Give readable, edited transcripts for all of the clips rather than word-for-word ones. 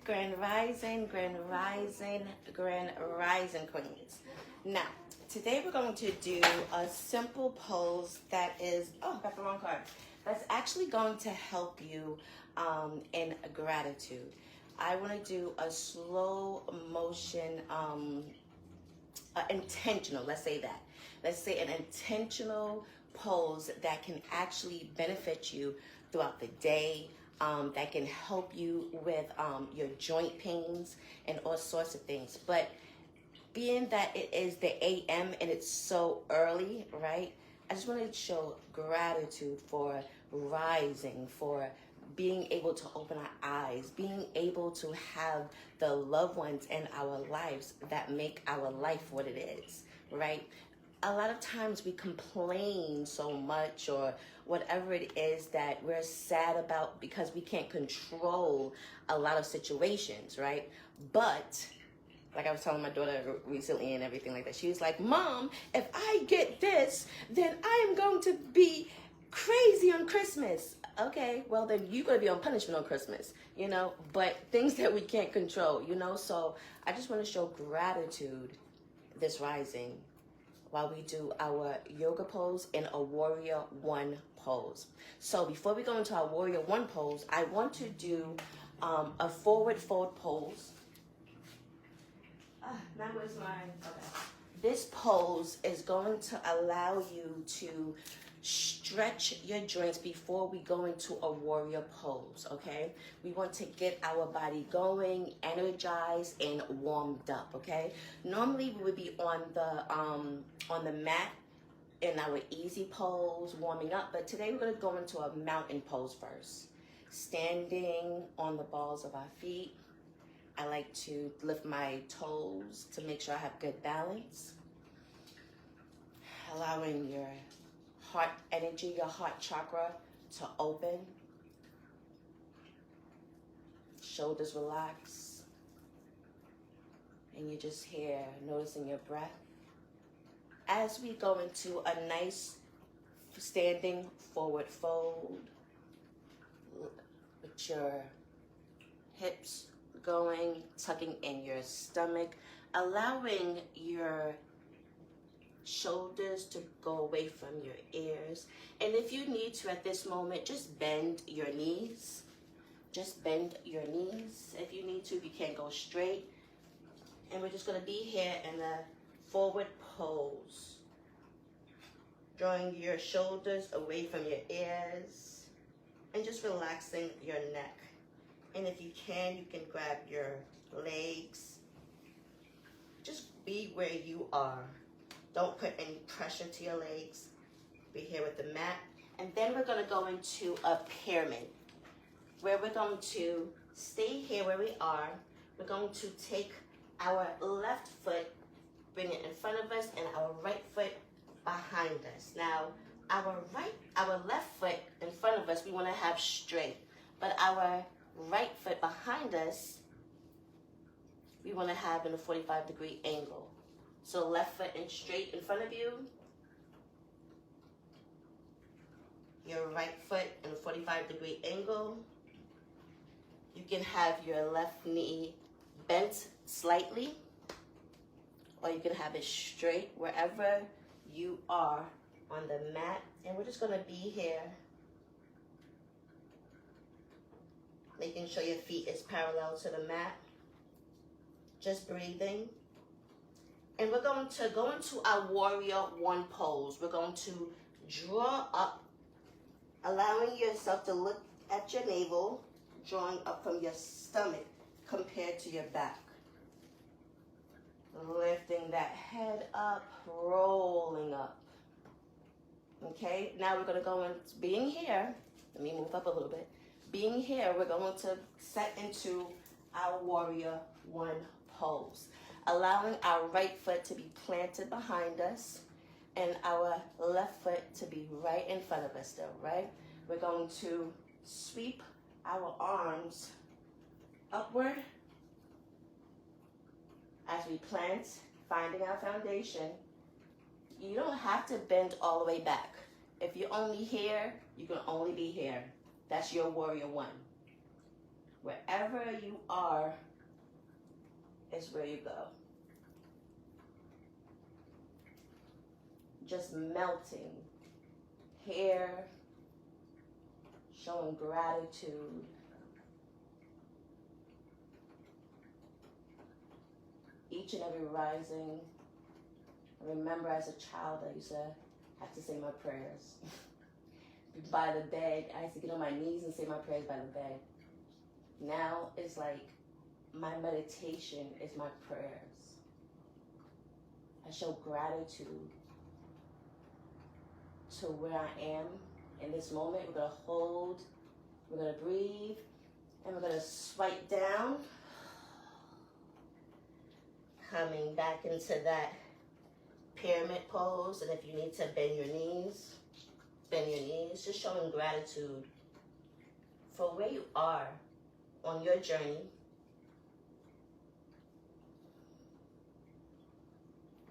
Grand Rising, Grand Rising, Grand Rising Queens. Now, today we're going to do a simple pose that is, oh, I got the wrong card. That's actually going to help you in gratitude. I want to do a slow motion, intentional, let's say that. Let's say an intentional pose that can actually benefit you throughout the day, that can help you with your joint pains and all sorts of things. But being that it is the AM and it's so early, right? I just want to show gratitude for rising, for being able to open our eyes, being able to have the loved ones in our lives that make our life what it is, right? A lot of times we complain so much or whatever it is that we're sad about because we can't control a lot of situations, right? But like I was telling my daughter recently and everything like that, she was like, Mom, if I get this, then I am going to be crazy on Christmas. Okay, well then you're going to be on punishment on Christmas, you know, but things that we can't control, you know. So I just want to show gratitude this rising while we do our yoga pose and a warrior one pose. So before we go into our warrior one pose, I want to do a forward fold pose. Now where's mine? Okay. This pose is going to allow you to stretch your joints before we go into a warrior pose, okay? We want to get our body going, energized, and warmed up, okay? Normally we would be on the mat in our easy pose, warming up, but today we're going to go into a mountain pose first. Standing on the balls of our feet. I like to lift my toes to make sure I have good balance. Allowing your heart energy, your heart chakra to open. Shoulders relax. And you're just here noticing your breath. As we go into a nice standing forward fold with your hips going, tucking in your stomach, allowing your shoulders to go away from your ears. And if you need to at this moment, just bend your knees. Just bend your knees. If you need to, if you can't go straight. And we're just going to be here in a forward pose. Drawing your shoulders away from your ears. And just relaxing your neck. And if you can grab your legs. Just be where you are. Don't put any pressure to your legs. Be here with the mat. And then we're going to go into a pyramid, where we're going to stay here where we are. We're going to take our left foot, bring it in front of us, and our right foot behind us. Now, our left foot in front of us, we want to have straight. But our right foot behind us, we want to have in a 45-degree angle. So left foot in straight in front of you. Your right foot in a 45-degree angle. You can have your left knee bent slightly, or you can have it straight wherever you are on the mat. And we're just going to be here, making sure your feet is parallel to the mat. Just breathing. And we're going to go into our warrior one pose. We're going to draw up, allowing yourself to look at your navel, drawing up from your stomach compared to your back. Lifting that head up, rolling up. Okay, now we're going to go into being here. Let me move up a little bit. Being here, we're going to set into our warrior one pose. Allowing our right foot to be planted behind us and our left foot to be right in front of us still, right? We're going to sweep our arms upward as we plant, finding our foundation. You don't have to bend all the way back. If you're only here, you can only be here. That's your warrior one. Wherever you are is where you go. Just melting here, showing gratitude. Each and every rising. I remember as a child, I used to have to say my prayers by the bed. I used to get on my knees and say my prayers by the bed. Now it's like my meditation is my prayers. I show gratitude to where I am in this moment. We're going to hold, we're going to breathe, and we're going to swipe down. Coming back into that pyramid pose. And if you need to bend your knees, bend your knees. Just showing gratitude for where you are on your journey.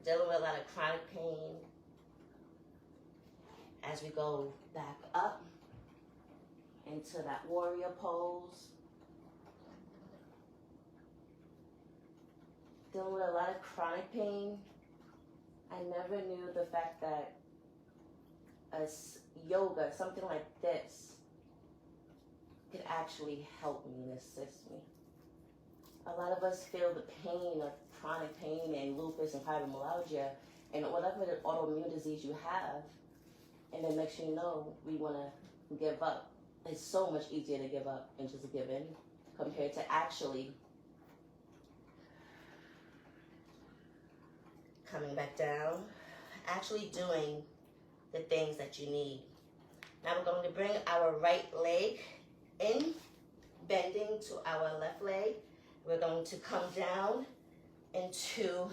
Dealing with a lot of chronic pain. As we go back up into that warrior pose. Dealing with a lot of chronic pain. I never knew the fact that yoga, something like this, could actually help me and assist me. A lot of us feel the pain of chronic pain and lupus and fibromyalgia and whatever the autoimmune disease you have, and then next thing you know, we want to give up. It's so much easier to give up and just give in compared to actually coming back down, actually doing the things that you need. Now we're going to bring our right leg in, bending to our left leg. We're going to come down into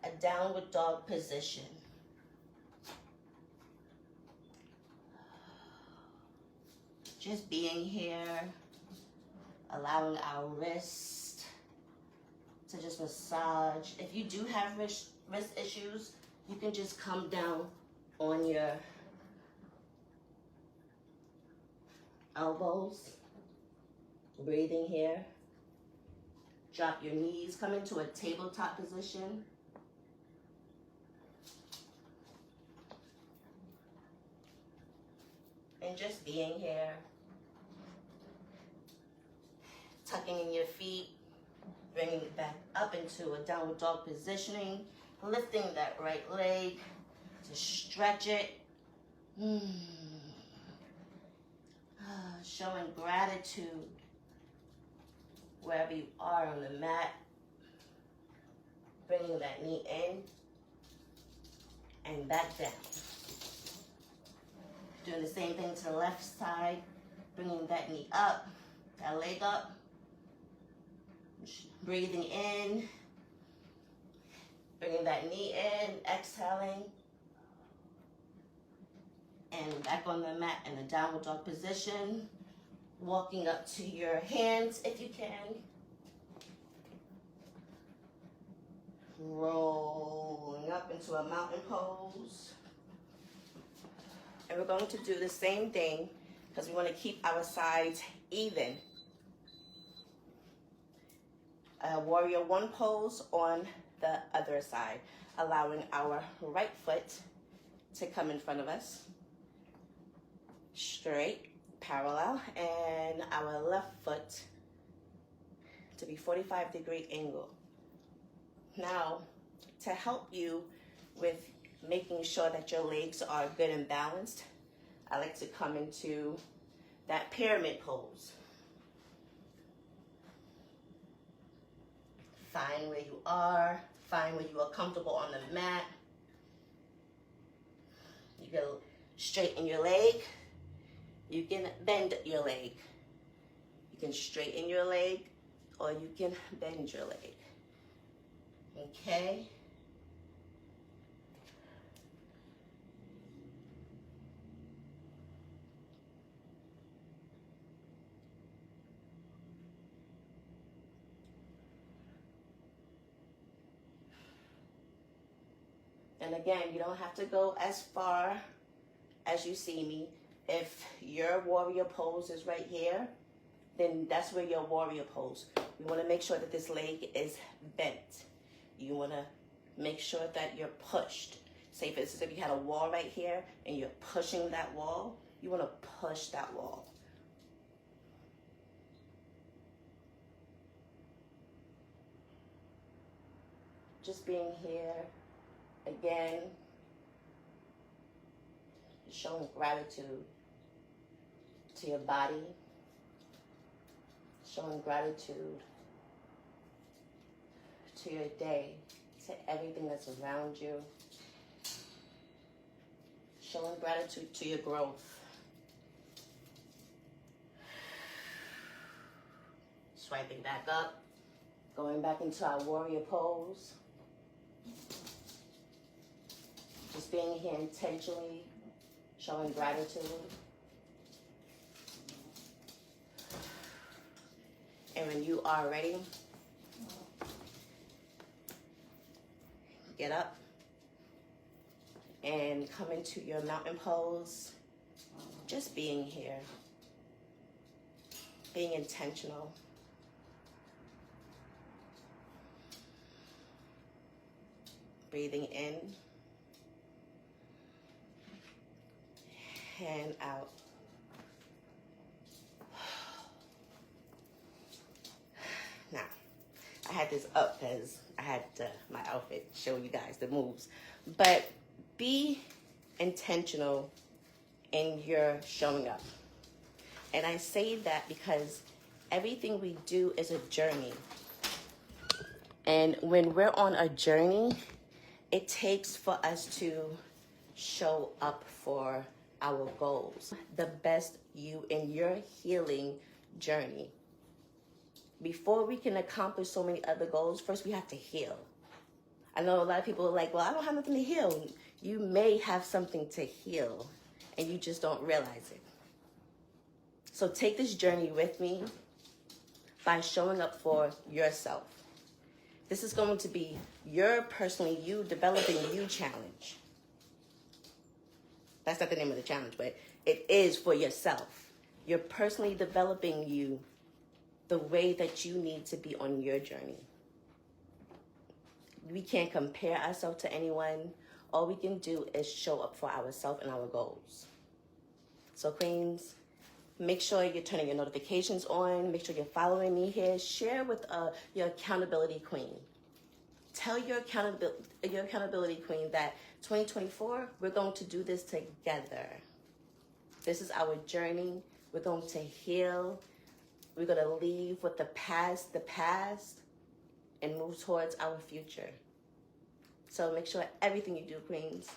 a downward dog position. Just being here, allowing our wrist to just massage. If you do have wrist issues, you can just come down on your elbows, breathing here. Drop your knees, come into a tabletop position. And just being here. Tucking in your feet, bringing it back up into a downward dog positioning, lifting that right leg to stretch it. Showing gratitude wherever you are on the mat. Bringing that knee in and back down. Doing the same thing to the left side. Bringing that knee up, that leg up. Breathing in. Bringing that knee in, exhaling. And back on the mat in the downward dog position. Walking up to your hands if you can. Rolling up into a mountain pose. And we're going to do the same thing because we want to keep our sides even. Warrior one pose on the other side, allowing our right foot to come in front of us, straight, parallel, and our left foot to be 45-degree angle. Now, to help you with making sure that your legs are good and balanced, I like to come into that pyramid pose. Find where you are. Find where you are comfortable on the mat. You can straighten your leg. You can bend your leg. You can straighten your leg or you can bend your leg. Okay? And again, you don't have to go as far as you see me. If your warrior pose is right here, then that's where your warrior pose. You want to make sure that this leg is bent. You want to make sure that you're pushed. Say for instance, if you had a wall right here and you're pushing that wall, you want to push that wall. Just being here, again, showing gratitude to your body, showing gratitude to your day, to everything that's around you, showing gratitude to your growth. Swiping back up, going back into our warrior pose. Just being here intentionally, showing gratitude. And when you are ready, get up and come into your mountain pose. Just being here, being intentional. Breathing in and out. Now, I had this up because I had my outfit show you guys the moves. But be intentional in your showing up. And I say that because everything we do is a journey. And when we're on a journey, it takes for us to show up for our goals. The best you in your healing journey. Before we can accomplish so many other goals, first we have to heal. I know a lot of people are like, well, I don't have nothing to heal. You may have something to heal and you just don't realize it. So take this journey with me by showing up for yourself. This is going to be your personally, you developing you challenge. That's not the name of the challenge, but it is for yourself. You're personally developing you the way that you need to be on your journey. We can't compare ourselves to anyone. All we can do is show up for ourselves and our goals. So queens, make sure you're turning your notifications on. Make sure you're following me here. Share with your accountability queen. Tell your accountability queen that 2024, we're going to do this together. This is our journey. We're going to heal. We're going to leave with the past, and move towards our future. So make sure everything you do, queens,